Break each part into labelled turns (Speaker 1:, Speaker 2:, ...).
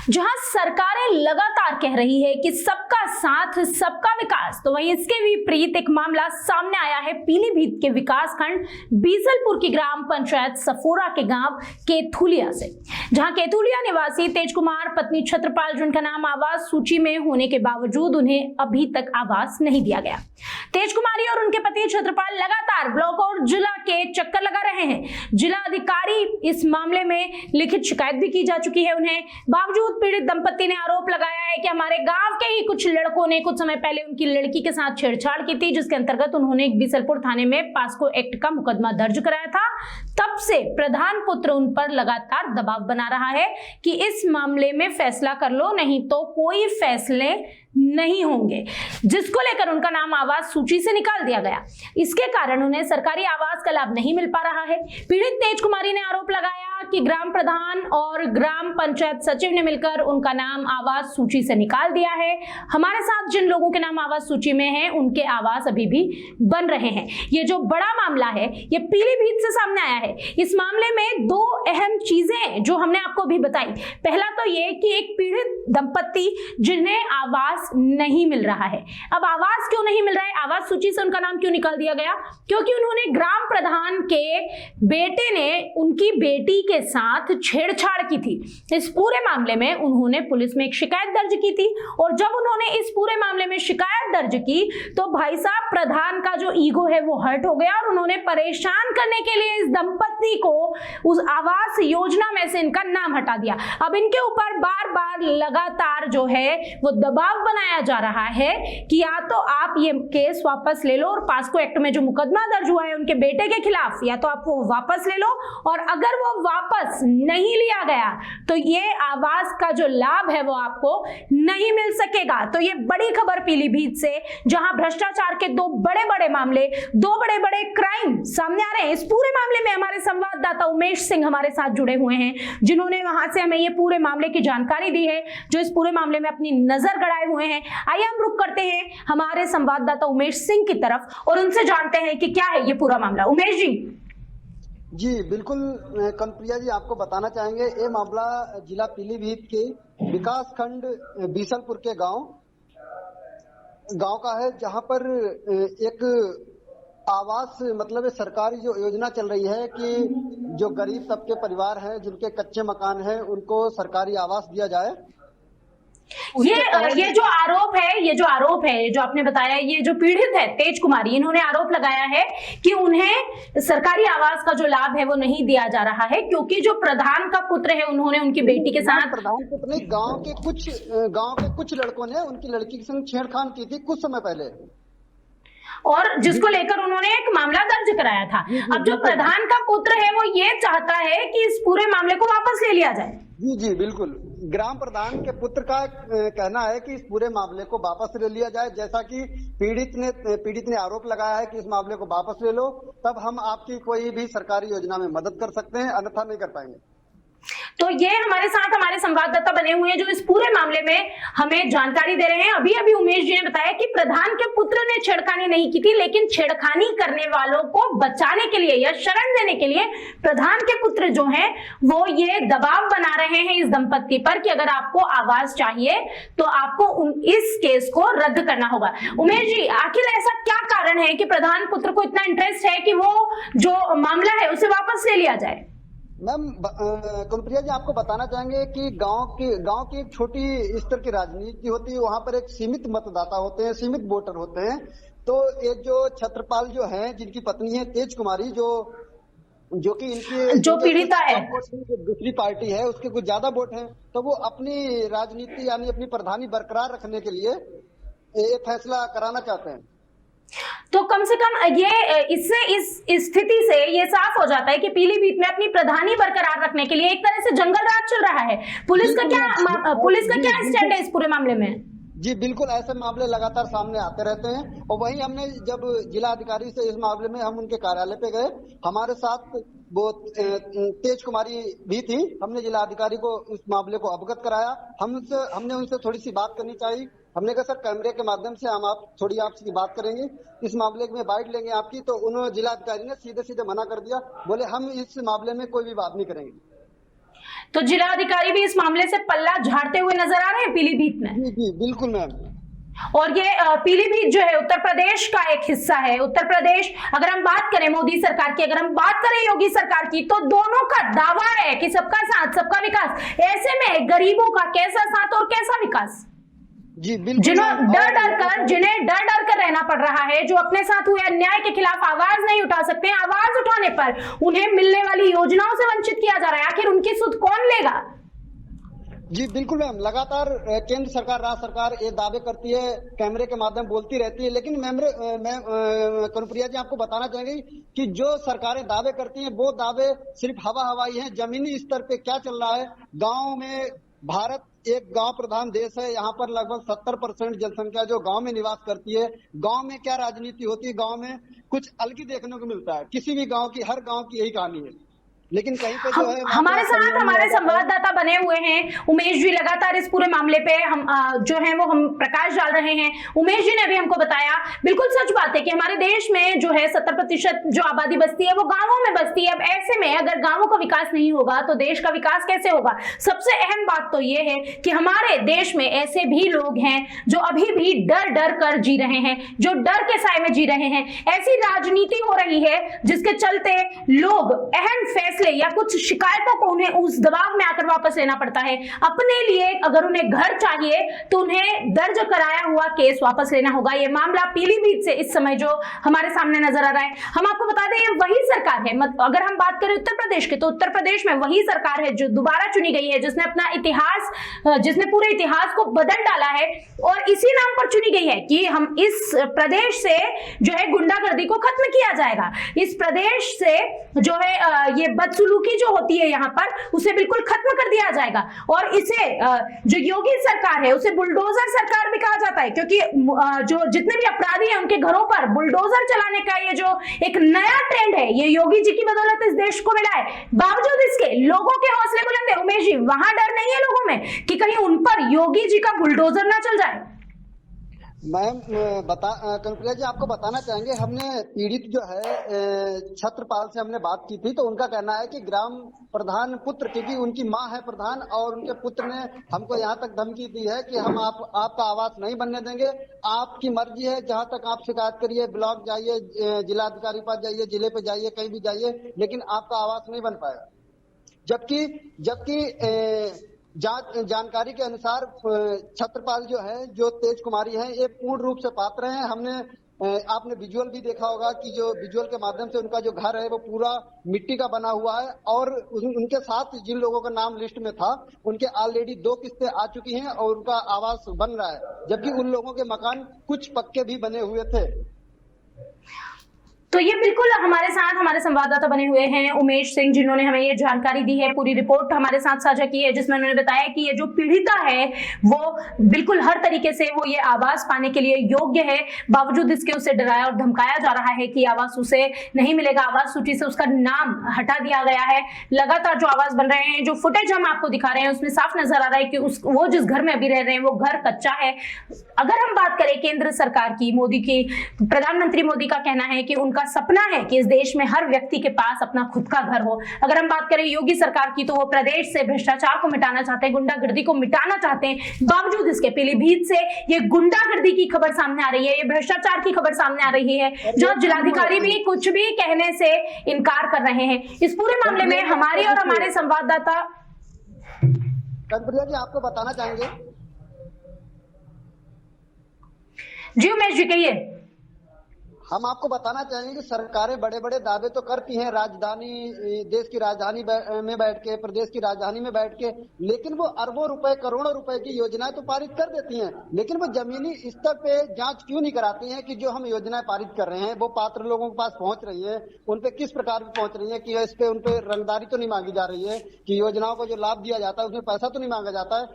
Speaker 1: जहां सरकारें लगातार कह रही है कि सबका साथ सबका विकास, तो वहीं इसके विपरीत एक मामला सामने आया है पीलीभीत के विकासखंड बीसलपुर की ग्राम पंचायत सफोरा के गांव केथुलिया से, जहां केथुलिया निवासी तेज कुमार पत्नी छत्रपाल, जिनका नाम आवास सूची में होने के बावजूद उन्हें अभी तक आवास नहीं दिया गया। तेज कुमारी और उनके पति छत्रपाल लगातार ब्लॉक और जिला के चक्कर लगा रहे हैं। जिला अधिकारी इस मामले में लिखित शिकायत भी की जा चुकी है उन्हें। बावजूद पीड़ित दंपति ने आरोप लगाया है कि हमारे गांव के ही कुछ लड़कों ने कुछ समय पहले उनकी लड़की के साथ छेड़छाड़ की थी, जिसके अंतर्गत उन्होंने बीसलपुर थाने में पास्को एक्ट का मुकदमा दर्ज कराया था। तब से प्रधान पुत्र उन पर लगातार दबाव बना रहा है कि इस मामले में फैसला कर लो, नहीं तो कोई फैसले नहीं होंगे, जिसको लेकर उनका नाम आवास सूची से निकाल दिया गया। इसके कारण उन्हें सरकारी आवास का लाभ नहीं मिल पा रहा है। पीड़ित तेज कुमारी ने आरोप लगाया कि ग्राम प्रधान और ग्राम पंचायत सचिव ने मिलकर उनका नाम आवास सूची से निकाल दिया है। हमारे साथ जिन लोगों के नाम आवास सूची में हैं, उनके आवास अभी भी बन रहे हैं। ये जो बड़ा मामला है, ये पीलीभीत से सामने आया है। इस मामले में दो अहम चीजें जो हमने आपको अभी बताई। पहला तो ये कि एक पीड़ित दंपत्ति जिन्हें आवास नहीं मिल रहा है। अब आवास क्यों नहीं मिल रहा है, आवास सूची से उनका नाम क्यों निकाल दिया गया? क्योंकि उन्होंने ग्राम प्रधान के बेटे ने उनकी बेटी के साथ छेड़छाड़ की थी। इस पूरे मामले में उन्होंने पुलिस में एक शिकायत दर्ज की थी, और जब उन्होंने इस पूरे मामले में शिकायत दर्ज की तो भाई साहब प्रधान का जो ईगो है वो हर्ट हो गया, और उन्होंने परेशान करने के लिए इस दंपत्ति को उस आवास योजना में से इनका नाम हटा दिया। अब इनके ऊपर बार बार लगातार जो है वो दबाव बनाया जा रहा है कि या तो आप ये केस वापस ले लो, और पास्को एक्ट में जो मुकदमा दर्ज हुआ है उनके बेटे के खिलाफ, या तो आप वो वापस ले लो, और अगर वो वापस नहीं लिया गया तो ये आवास का जो लाभ है वो आपको नहीं मिल सकेगा। तो ये बड़ी खबर पीलीभीत से, जहां भ्रष्टाचार के दो बड़े बड़े मामले, दो बड़े बड़े क्राइम सामने आ रहे हैं। इस पूरे मामले में हमारे संवाददाता उमेश सिंह हमारे साथ जुड़े हुए हैं, जिन्होंने वहां से हमें ये पूरे मामले की जानकारी दी है, जो इस पूरे मामले में अपनी नजर गड़ाए हुए हैं। आइए हम रुक करते हैं हमारे संवाददाता उमेश सिंह की तरफ और उनसे जानते हैं कि क्या है ये पूरा मामला। उमेश जी।
Speaker 2: जी बिल्कुल कनप्रिया जी, आपको बताना चाहेंगे ये मामला जिला पीलीभीत के विकास खंड बीसलपुर के गांव का है, जहां पर एक आवास मतलब सरकारी जो योजना चल रही है कि जो गरीब तबके परिवार हैं जिनके कच्चे मकान हैं उनको सरकारी आवास दिया जाए।
Speaker 1: ये जो आरोप है जो आपने बताया, ये जो पीड़ित है तेज कुमारी, इन्होंने आरोप लगाया है कि उन्हें सरकारी आवास का जो लाभ है वो नहीं दिया जा रहा है, क्योंकि जो प्रधान का पुत्र है उन्होंने उनकी बेटी के साथ,
Speaker 2: प्रधान पुत्र ने गांव के कुछ लड़कों ने उनकी लड़की के संग छेड़खानी की थी कुछ समय पहले,
Speaker 1: और जिसको लेकर उन्होंने एक मामला दर्ज कराया था। अब जो प्रधान का पुत्र है वो ये चाहता है कि इस पूरे मामले को वापस ले लिया जाए।
Speaker 2: जी बिल्कुल, ग्राम प्रधान के पुत्र का कहना है कि इस पूरे मामले को वापस ले लिया जाए, जैसा कि पीड़ित ने आरोप लगाया है कि इस मामले को वापस ले लो, तब हम आपकी कोई भी सरकारी योजना में मदद कर सकते हैं, अन्यथा नहीं कर पाएंगे।
Speaker 1: तो ये हमारे साथ हमारे संवाददाता बने हुए हैं जो इस पूरे मामले में हमें जानकारी दे रहे हैं। अभी अभी उमेश जी ने बताया कि प्रधान के पुत्र ने छेड़खानी नहीं की थी, लेकिन छेड़खानी करने वालों को बचाने के लिए या शरण देने के लिए प्रधान के पुत्र जो हैं वो ये दबाव बना रहे हैं इस दंपत्ति पर कि अगर आपको आवास चाहिए तो आपको इस केस को रद्द करना होगा। उमेश जी, आखिर ऐसा क्या कारण है कि प्रधान पुत्र को इतना इंटरेस्ट है कि वो जो मामला है उसे वापस ले लिया जाए?
Speaker 2: मैम कुलप्रिया जी, आपको बताना चाहेंगे कि गांव की एक छोटी स्तर की राजनीति होती है, वहां पर एक सीमित मतदाता होते हैं, सीमित वोटर होते हैं। तो ये जो छत्रपाल जो है, जिनकी पत्नी है तेज कुमारी, जो कि इनकी
Speaker 1: जो पीड़िता है,
Speaker 2: दूसरी पार्टी है, उसके कुछ ज्यादा वोट हैं, तो वो अपनी राजनीति यानी अपनी प्रधानी बरकरार रखने के लिए ये फैसला कराना चाहते हैं।
Speaker 1: तो कम से कम ये इससे इस स्थिति से ये साफ हो जाता है कि पीलीभीत में अपनी प्रधानी बरकरार रखने के लिए एक तरह से जंगल राज चल रहा है। पुलिस का क्या स्टैंड है इस पूरे मामले में?
Speaker 2: जी बिल्कुल, ऐसे मामले लगातार सामने आते रहते हैं, और वहीं हमने जब जिला अधिकारी से इस मामले में हम उनके कार्यालय पे गए, हमारे साथ वो तेज कुमारी भी थी, हमने जिला अधिकारी को इस मामले को अवगत कराया। हमने उनसे थोड़ी सी बात करनी चाहिए। हमने कहा सर, कैमरे के माध्यम से हम आपसे बात करेंगे, इस मामले में बाइट लेंगे आपकी, तो उन्होंने जिला अधिकारी ने सीधे मना कर दिया, बोले हम इस मामले में कोई भी बात नहीं करेंगे।
Speaker 1: तो तो जिलाधिकारी भी इस मामले से पल्ला झाड़ते हुए नजर आ रहे हैं पीलीभीत में।
Speaker 2: जी जी बिल्कुल मैम।
Speaker 1: और ये पीलीभीत जो है उत्तर प्रदेश का एक हिस्सा है। उत्तर प्रदेश, अगर हम बात करें मोदी सरकार की, अगर हम बात करें योगी सरकार की, तो दोनों का दावा है कि सबका साथ सबका विकास। ऐसे में गरीबों का कैसा साथ और कैसा विकास?
Speaker 2: जी बिल्कुल।
Speaker 1: जिन्हें डर डर कर रहना पड़ रहा है, जो अपने साथ हुए अन्याय के खिलाफ आवाज नहीं उठा सकते, आवाज उठाने पर उन्हें मिलने वाली योजनाओं से वंचित किया जा रहा है। आखिर उनकी सुध कौन लेगा?
Speaker 2: जी बिल्कुल मैम, लगातार केंद्र सरकार, राज्य सरकार ये दावे करती है, कैमरे के माध्यम बोलती रहती है, लेकिन कनुप्रिया जी आपको बताना चाहेंगे कि जो सरकारें दावे करती हैं वो दावे सिर्फ हवा हवाई हैं। जमीनी स्तर पे क्या चल रहा है? गाँव में, भारत एक गांव प्रधान देश है, यहाँ पर लगभग 70% जनसंख्या जो गांव में निवास करती है। गांव में क्या राजनीति होती है? गांव में कुछ अलग ही देखने को मिलता है। किसी भी गांव की, हर गांव की यही कहानी है। लेकिन कहीं पे जो है,
Speaker 1: हमारे साथ हमारे संवाददाता बने हुए हैं उमेश जी, लगातार इस पूरे मामले पे हम जो है वो हम प्रकाश डाल रहे हैं। उमेश जी ने भी हमको बताया, बिल्कुल सच बात है कि हमारे देश में जो है 70% जो आबादी बसती है वो गांवों में बसती है। अब ऐसे में अगर गांवों का विकास नहीं होगा तो देश का विकास कैसे होगा? सबसे अहम बात तो ये है कि हमारे देश में ऐसे भी लोग हैं जो अभी भी डर डर कर जी रहे हैं, जो डर के साए में जी रहे हैं। ऐसी राजनीति हो रही है जिसके चलते लोग अहम फैसले या कुछ शिकायतों को उन्हें उस दबाव में आकर वापस लेना पड़ता है। अपने लिए अगर उन्हें घर चाहिए तो उन्हें दर्ज कराया हुआ केस वापस लेना होगा। ये मामला पीलीभीत से इस समय जो हमारे सामने नजर आ रहा है, हम आपको बता दें ये वही सरकार है। अगर हम बात करें उत्तर प्रदेश की, तो उत्तर प्रदेश में वही सरकार है जो दोबारा चुनी गई है, जिसने अपना इतिहास, जिसने पूरे इतिहास को बदल डाला है और इसी नाम पर चुनी गई है कि हम इस प्रदेश से जो है गुंडागर्दी को खत्म किया जाएगा। इस प्रदेश से जो है ये बदसलूकी जो होती है यहाँ पर, उसे बिल्कुल खत्म कर दिया जाएगा। और इसे जो योगी सरकार है उसे बुलडोजर सरकार भी कहा जाता है, क्योंकि जो जितने भी अपराधी हैं उनके घरों पर बुलडोजर चलाने का ये जो एक नया ट्रेंड है, ये योगी जी की बदौलत इस देश को मिला है। बावजूद इसके लोगों के हौसले बुलंद है। उमेश जी, वहां डर नहीं है लोगों में कि कहीं उन पर योगी जी का बुलडोजर ना चल जाए?
Speaker 2: मैम कनुप्रिया जी आपको बताना चाहेंगे, हमने पीड़ित जो है छत्रपाल से हमने बात की थी, तो उनका कहना है कि ग्राम प्रधान पुत्र, क्योंकि उनकी माँ है प्रधान और उनके पुत्र ने हमको यहाँ तक धमकी दी है कि हम आपका आवास नहीं बनने देंगे, आपकी मर्जी है, जहाँ तक आप शिकायत करिए, ब्लॉक जाइए, जिलाधिकारी पास जाइए, जिले पे जाइए, कहीं भी जाइए, लेकिन आपका आवास नहीं बन पाएगा। जबकि जानकारी के अनुसार छत्रपाल जो है, जो तेज कुमारी है, ये पूर्ण रूप से पात्र हैं। हमने आपने विजुअल भी देखा होगा कि जो विजुअल के माध्यम से उनका जो घर है वो पूरा मिट्टी का बना हुआ है और उनके साथ जिन लोगों का नाम लिस्ट में था उनके ऑलरेडी 2 किस्तें आ चुकी हैं और उनका आवास बन रहा है, जबकि उन लोगों के मकान कुछ पक्के भी बने हुए थे।
Speaker 1: तो ये बिल्कुल हमारे साथ हमारे संवाददाता बने हुए हैं उमेश सिंह, जिन्होंने हमें ये जानकारी दी है, पूरी रिपोर्ट हमारे साथ साझा की है, जिसमें उन्होंने बताया कि ये जो पीड़िता है वो बिल्कुल हर तरीके से वो ये आवास पाने के लिए योग्य है। बावजूद इसके उसे डराया और धमकाया जा रहा है कि आवास उसे नहीं मिलेगा, आवास सूची से उसका नाम हटा दिया गया है। लगातार जो आवास बन रहे हैं, जो फुटेज हम आपको दिखा रहे हैं, उसमें साफ नजर आ रहा है कि वो जिस घर में अभी रह रहे हैं वो घर कच्चा है। अगर हम बात करें केंद्र सरकार की, मोदी की, प्रधानमंत्री मोदी का कहना है कि उनका सपना है कि इस देश में हर व्यक्ति के पास अपना खुद का घर हो। अगर हम बात करें योगी सरकार की, तो वो प्रदेश से भ्रष्टाचार को मिटाना चाहते हैं, गुंडागर्दी को मिटाना चाहते हैं। बावजूद इसके पीलीभीत से ये गुंडागर्दी की खबर सामने आ रही है, ये भ्रष्टाचार की खबर सामने आ रही है, जो जिलाधिकारी भी कुछ भी कहने से इनकार कर रहे हैं। इस पूरे मामले में हमारी और हमारे संवाददाता
Speaker 2: कनुप्रिया जी आपको बताना चाहेंगे।
Speaker 3: जी उमेश जी कहिए।
Speaker 2: हम आपको बताना चाहेंगे कि सरकारें बड़े बड़े दावे तो करती हैं, राजधानी, देश की राजधानी में बैठ के, प्रदेश की राजधानी में बैठ के, लेकिन वो अरबों रुपए, करोड़ों रुपए की योजनाएं तो पारित कर देती हैं, लेकिन वो जमीनी स्तर पे जांच क्यों नहीं कराती हैं कि जो हम योजनाएं पारित कर रहे हैं वो पात्र लोगों के पास पहुंच रही है, उन पे किस प्रकार की पहुंच रही है, कि इस पे उन पे रंगदारी तो नहीं मांगी जा रही है, कि योजनाओं को जो लाभ दिया जाता है उसमें पैसा तो नहीं मांगा जाता है।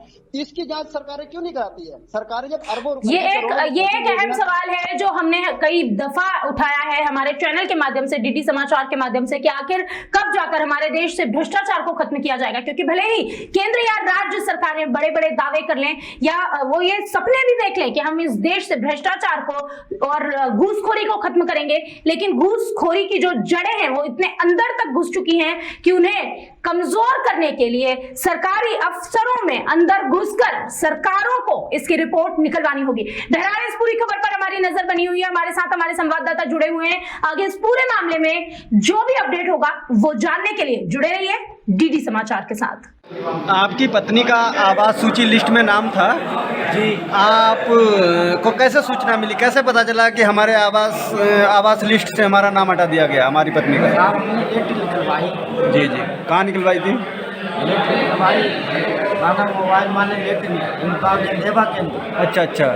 Speaker 2: इसकी जांच सरकारें क्यों नहीं कराती है? सरकारें जब अरबों रुपए,
Speaker 1: ये एक अहम सवाल है जो हमने कई दफा सवाल उठाया है हमारे चैनल के माध्यम से, डीडी समाचार के माध्यम से, कि आखिर कब जाकर हमारे देश से भ्रष्टाचार को खत्म किया जाएगा। क्योंकि भले ही केंद्र या राज्य सरकारें बड़े बड़े दावे कर लें या वो ये सपने भी देख लें कि हम इस देश से भ्रष्टाचार को और घूसखोरी को खत्म करेंगे, लेकिन घूसखोरी की जो जड़ें हैं वो इतने अंदर तक घुस चुकी हैं कि उन्हें कमजोर करने के लिए सरकारी अफसरों में अंदर घुसकर सरकारों को इसकी रिपोर्ट निकलवानी होगी। बहरहाल इस पूरी खबर पर हमारी नजर बनी हुई है, हमारे साथ हमारे संवाददाता जुड़े हुए हैं। आगे इस पूरे मामले में जो भी अपडेट होगा वो जानने के लिए जुड़े रहिए डीडी समाचार के साथ।
Speaker 4: आपकी पत्नी का आवास सूची लिस्ट में नाम था जी, आप को कैसे सूचना मिली, कैसे पता चला कि हमारे आवास लिस्ट से हमारा नाम हटा दिया गया, हमारी पत्नी का?
Speaker 5: आपने लिस्ट निकलवाई
Speaker 4: जी जी, कहाँ निकलवाई थी?
Speaker 5: लिस्ट निकलवाई खाना मोबाइल माने लिस्ट इनका जनसेवा केंद्र।
Speaker 4: अच्छा अच्छा,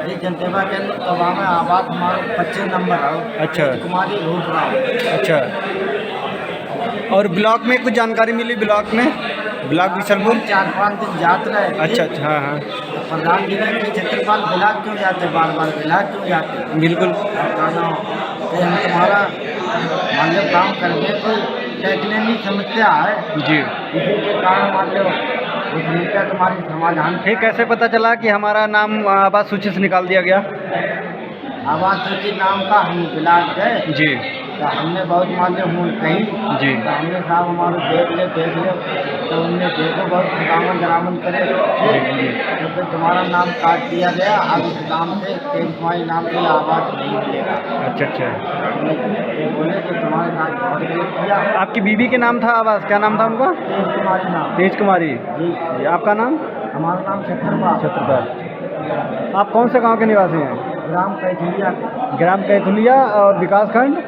Speaker 5: ये जनसेवा केंद्र तो वहाँ में आवास हमारा 25 नंबर आओ।
Speaker 4: अच्छा
Speaker 5: कुमारी रूप राव।
Speaker 4: अच्छा, और ब्लॉक में कुछ जानकारी मिली? ब्लॉक में, ब्लॉक बीसलपुर
Speaker 5: 4-5 दिन जात रहे।
Speaker 4: अच्छा अच्छा, हाँ हाँ,
Speaker 5: प्रधान जी ने कि छत्रपाल बिलाक क्यों जाते, बार बार बिलाक क्यों जाते?
Speaker 4: बिल्कुल।
Speaker 5: कहना कि हम तुम्हारा मान लो काम करने कोई टेक्निकल समस्या है
Speaker 4: जी,
Speaker 5: इसी के कारण मान लो उस समस्या तुम्हारी समाधान।
Speaker 4: फिर कैसे पता चला कि हमारा नाम आवास सूची से निकाल दिया गया?
Speaker 5: आवास सूची नाम का हम बिलाक गए
Speaker 4: जी
Speaker 5: तो हमने बहुत मान लो मूल कही
Speaker 4: जी,
Speaker 5: तो हमने साहब हमारे देख ले तो उनने देखो बहुत खुदावन जरामन करे तो फिर तुम्हारा नाम काट दिया गया। अब इस नाम से तुम्हारे नाम से आवाज नहीं मिलेगा।
Speaker 4: अच्छा अच्छा।
Speaker 5: ये बोले कि तुम्हारे नाम बहुत गलत किया।
Speaker 4: आपकी बीवी के नाम था आवास, क्या नाम था उनका?
Speaker 5: तेज कुमारी नाम।
Speaker 4: तेज कुमारी
Speaker 5: जी,
Speaker 4: जी। आपका नाम?
Speaker 5: हमारा नाम छत्रपाल।
Speaker 4: छत्रपाल। आप कौन से गांव के निवासी हैं?
Speaker 5: ग्राम कैथुलिया।
Speaker 4: ग्राम कैथुलिया और विकासखंड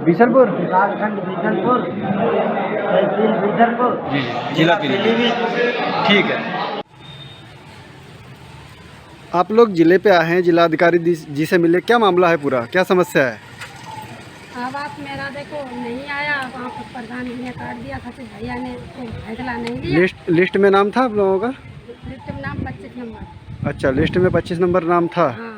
Speaker 4: बीसलपुर?
Speaker 5: विकासखंड बीसलपुर, तहसील बीसलपुर,
Speaker 4: जी जी, जिला पीलीभीत। ठीक है। आप लोग जिले पे आए हैं, जिलाधिकारी जी से मिले, क्या मामला है पूरा, क्या समस्या है?
Speaker 6: आवास मेरा देखो नहीं आया, वहाँ पर प्रधान जी ने काट दिया, सचिव भैया ने कोई फैसला नहीं लिया।
Speaker 4: लिस्ट में नाम था आप लोगों का?
Speaker 6: लिस्ट में नाम 25 नंबर।
Speaker 4: अच्छा, लिस्ट में 25 नंबर नाम था।
Speaker 6: हाँ।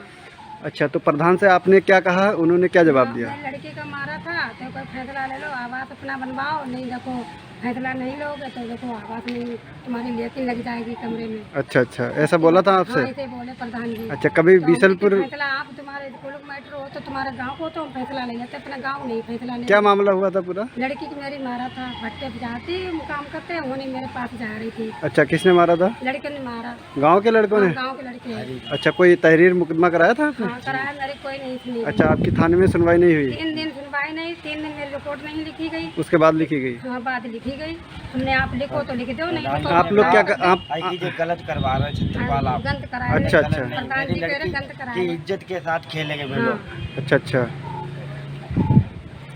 Speaker 4: अच्छा, तो प्रधान से आपने क्या कहा, उन्होंने क्या जवाब दिया?
Speaker 6: मैं लड़की का मारा था तो कोई फैसला ले लो, आवास अपना बनवाओ, नहीं देखो फैसला नहीं लोगे तो देखो आवास नहीं तुम्हारी लेकिन लग जाएगी कमरे में।
Speaker 4: अच्छा अच्छा, ऐसा बोला था आपसे?
Speaker 6: हाँ, ऐसे बोले प्रधान जी।
Speaker 4: अच्छा, कभी
Speaker 6: तो
Speaker 4: बीसलपुर
Speaker 6: फैसला आप तुम्हारे कोलक मैटर हो तो तुम्हारे गांव को तो हम फैसला ले लेते, अपना गांव नहीं फैसला ले।
Speaker 4: क्या मामला हुआ था पूरा?
Speaker 6: लड़की की मेरी मारा था, भट्टे पे जाती काम करते हैं, उन्होंने मेरे पास जा रही थी।
Speaker 4: अच्छा, किसने मारा था?
Speaker 6: लड़के ने मारा,
Speaker 4: गांव के लड़कों ने?
Speaker 6: गांव के लड़के।
Speaker 4: अच्छा, कोई तहरीर मुकदमा कराया था आपने?
Speaker 6: हाँ, कराया, मेरी कोई नहीं सुनी।
Speaker 4: अच्छा, आपकी थाने में सुनवाई नहीं हुई?
Speaker 6: 3 दिन सुनवाई नहीं, 3 दिन मेरी रिपोर्ट नहीं लिखी गई।
Speaker 4: उसके बाद लिखी गई?
Speaker 6: हाँ, बाद लिखी गई। हमने आप लिखो तो लिख दो, नहीं लिखो तो
Speaker 4: आप लोग क्या आप
Speaker 5: गलत करवा रहे हैं छत्रपाल आप।
Speaker 6: गंद कराया।
Speaker 4: अच्छा अच्छा
Speaker 6: प्रधान जी कह रहे गंद
Speaker 5: की
Speaker 6: कराया।
Speaker 5: इज्जत के साथ खेलेंगे वे
Speaker 6: हाँ।
Speaker 5: लोग।
Speaker 4: अच्छा अच्छा,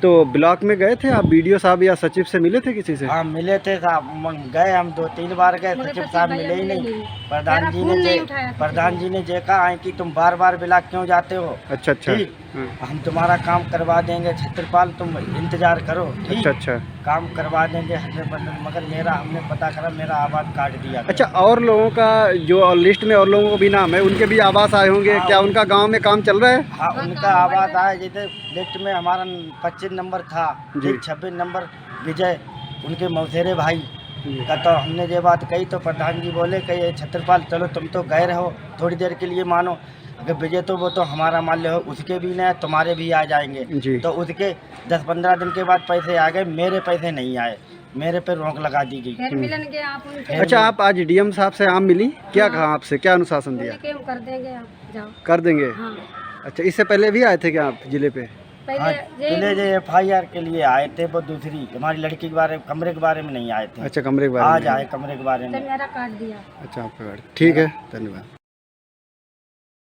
Speaker 4: तो ब्लॉक में गए थे आप, बीडीओ साहब या सचिव से मिले थे किसी से?
Speaker 5: हाँ मिले थे साहब, गए हम 2-3 बार गए,
Speaker 6: मगर
Speaker 5: सचिव
Speaker 6: सचिव
Speaker 5: साहब
Speaker 6: भैया
Speaker 5: मिले ही
Speaker 6: मिले
Speaker 5: नहीं।
Speaker 6: नहीं।
Speaker 5: प्रधान
Speaker 6: मेरा
Speaker 5: जी
Speaker 6: फोन
Speaker 5: ने
Speaker 6: नहीं उठाया सचिव
Speaker 5: प्रधान जी ने जे कहा है कि तुम बार बार ब्लॉक क्यों जाते हो।
Speaker 4: अच्छा अच्छा,
Speaker 5: ठीक,
Speaker 4: हाँ,
Speaker 5: हम तुम्हारा काम करवा देंगे छत्रपाल, तुम इंतजार करो। ठीक,
Speaker 4: अच्छा अच्छा।
Speaker 5: काम करवा देंगे 100%, मगर मेरा हमने पता करा मेरा आवाज काट दिया।
Speaker 4: अच्छा, और लोगों का जो लिस्ट में और लोगों को भी नाम है, उनके भी आवास आए होंगे,
Speaker 5: हाँ,
Speaker 4: क्या उनका गांव में काम चल रहा है?
Speaker 5: हाँ, उनका आवाज आया, जैसे लिस्ट में हमारा 25 नंबर था,
Speaker 4: जी।
Speaker 5: 26 नंबर विजय उनके मौसेरे भाई का, तो हमने ये बात कही तो प्रधान जी बोले कि ये छत्रपाल चलो तुम तो गए रहो थोड़ी देर के लिए, मानो अगर विजय तो वो तो हमारा मान लो उसके भी नहीं, तुम्हारे भी आ जाएंगे
Speaker 4: जी।
Speaker 5: तो उसके 10-15 दिन के बाद पैसे आ गए, मेरे पैसे नहीं आए, मेरे पे रोक लगा दी गई।
Speaker 6: फिर मिलन गए आप उनसे।
Speaker 4: अच्छा, आप आज डीएम साहब से आम मिली, क्या कहा आपसे, क्या अनुशासन दिया?
Speaker 6: उन्हें हम कर देंगे, आप जाओ।
Speaker 4: कर देंगे?
Speaker 6: हाँ,
Speaker 4: अच्छा, इससे पहले भी आए थे क्या आप जिले पे?
Speaker 5: हाँ,
Speaker 6: पहले
Speaker 5: जिले जो FIR के लिए आए थे, वो दूसरी हमारी लड़की के बारे में, कमरे के बारे में नहीं आए थे।
Speaker 4: अच्छा, कमरे के बारे में?
Speaker 5: आज आए कमरे के बारे में।
Speaker 6: मेरा काट दिया।
Speaker 4: अच्छा, आपका गाड़ी, ठीक है, धन्यवाद।